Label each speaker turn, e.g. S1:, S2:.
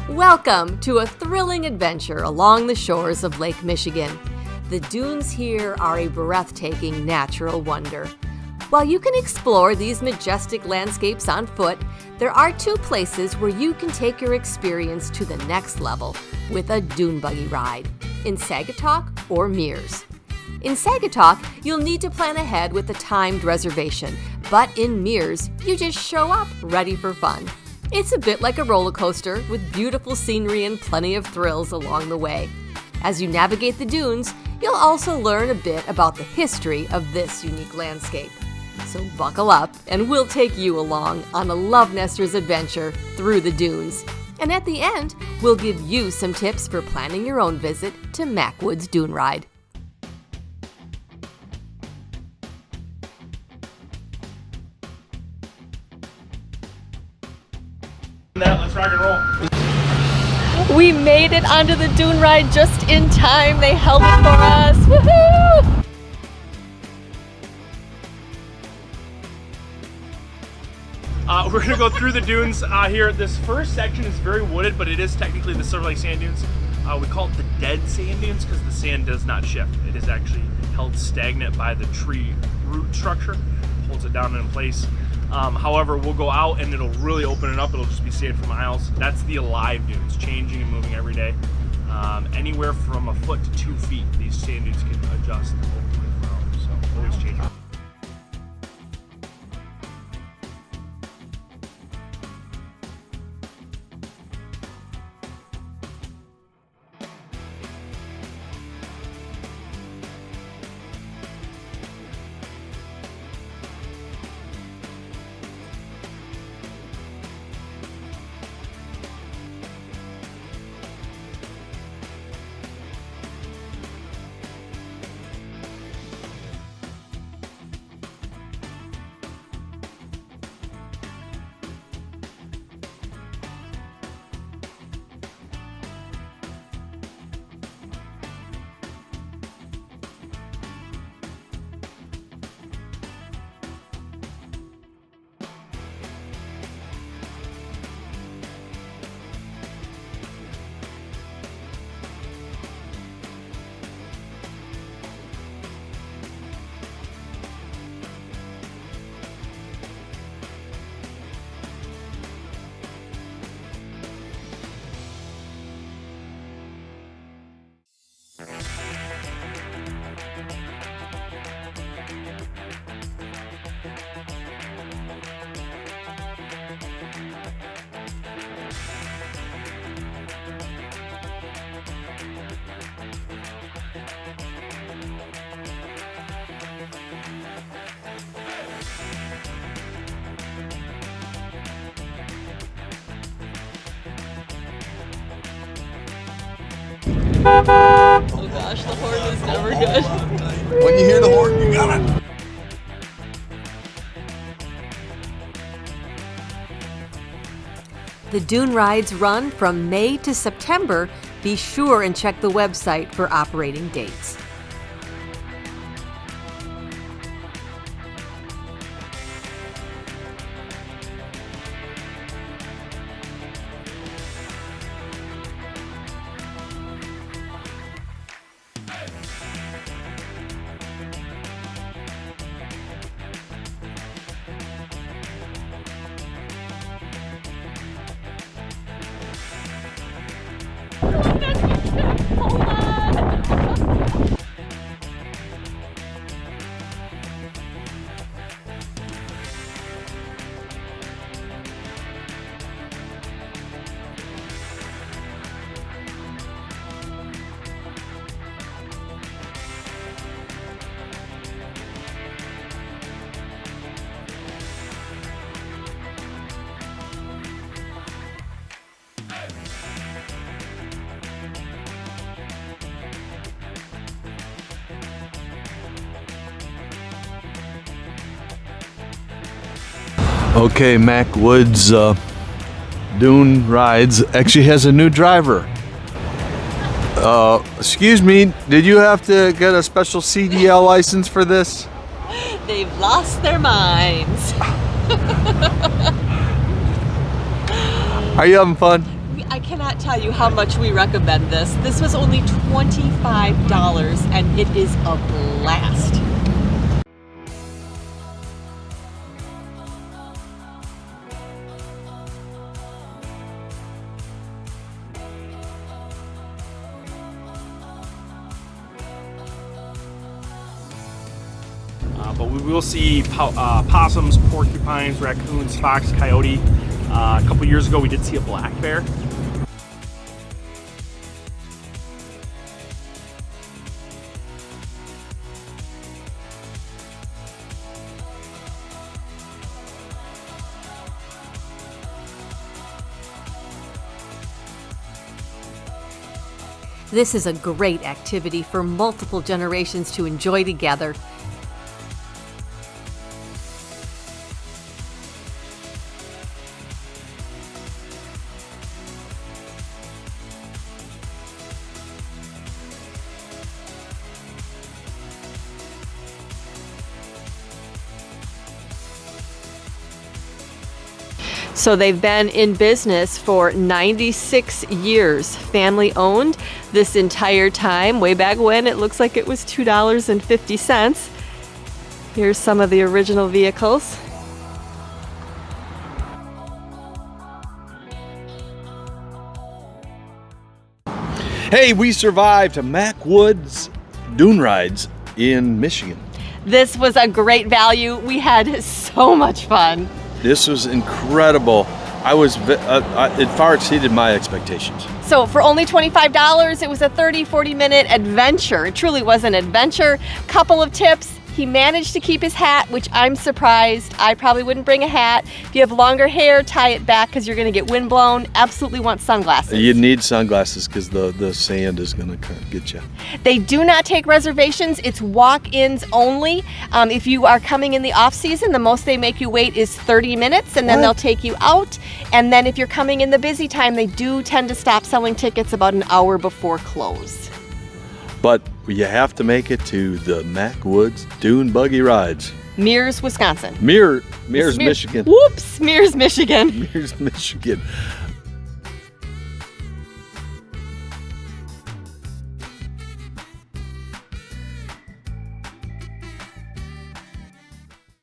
S1: Welcome to a thrilling adventure along the shores of Lake Michigan. The dunes here are a breathtaking natural wonder. While you can explore these majestic landscapes on foot, there are two places where you can take your experience to the next level with a dune buggy ride, in Saugatuck or Mears. In Saugatuck, you'll need to plan ahead with a timed reservation, but in Mears, you just show up ready for fun. It's a bit like a roller coaster with beautiful scenery and plenty of thrills along the way. As you navigate the dunes, you'll also learn a bit about the history of this unique landscape. So buckle up and we'll take you along on a LoveNesters adventure through the dunes. And at the end, we'll give you some tips for planning your own visit to Macwood's Dune Ride.
S2: Let's rock and roll.
S1: We made it onto the dune ride just in time. They held it for us. Woohoo!
S2: We're gonna go through the dunes here. This first section is very wooded, but it is technically the Silver Lake sand dunes. We call it the dead sand dunes because the sand does not shift. It is actually held stagnant by the tree root structure, holds it down in place. However, we'll go out and it'll really open it up. It'll just be sand for miles. That's the alive dunes, changing and moving every day. Anywhere from a foot to 2 feet, these sand dunes can adjust over 24 hours, so always changing.
S1: Oh gosh, the horn is never good.
S3: When you hear the horn, you got it.
S1: The dune rides run from May to September. Be sure and check the website for operating dates. Hold on!
S3: Okay, Macwood's Dune Rides actually has a new driver. Excuse me, did you have to get a special CDL license for this?
S1: They've lost their minds.
S3: Are you having fun?
S1: I cannot tell you how much we recommend this. This was only $25 and it is a blast.
S2: But we will see possums, porcupines, raccoons, fox, coyote. A couple years ago we did see a black bear.
S1: This is a great activity for multiple generations to enjoy together. So they've been in business for 96 years, family owned this entire time. Way back when, it looks like it was $2.50. Here's some of the original vehicles.
S3: Hey, we survived Mack Woods Dune rides in Michigan.
S1: This was a great value. We had so much fun.
S3: This was incredible. It far exceeded my expectations.
S1: So for only $25, it was a 30-40 minute adventure. It truly was an adventure. Couple of tips. He managed to keep his hat, which I'm surprised. I probably wouldn't bring a hat. If you have longer hair, tie it back because you're going to get windblown. Absolutely want sunglasses.
S3: You need sunglasses because the sand is going to get you.
S1: They do not take reservations. It's walk-ins only. If you are coming in the off-season, the most they make you wait is 30 minutes, and then they'll take you out. And then if you're coming in the busy time, they do tend to stop selling tickets about an hour before close.
S3: But you have to make it to the Mack Woods Dune Buggy rides.
S1: Mears, Wisconsin.
S3: Mears, Michigan.
S1: Whoops, Mears, Michigan.
S3: Mears, Michigan.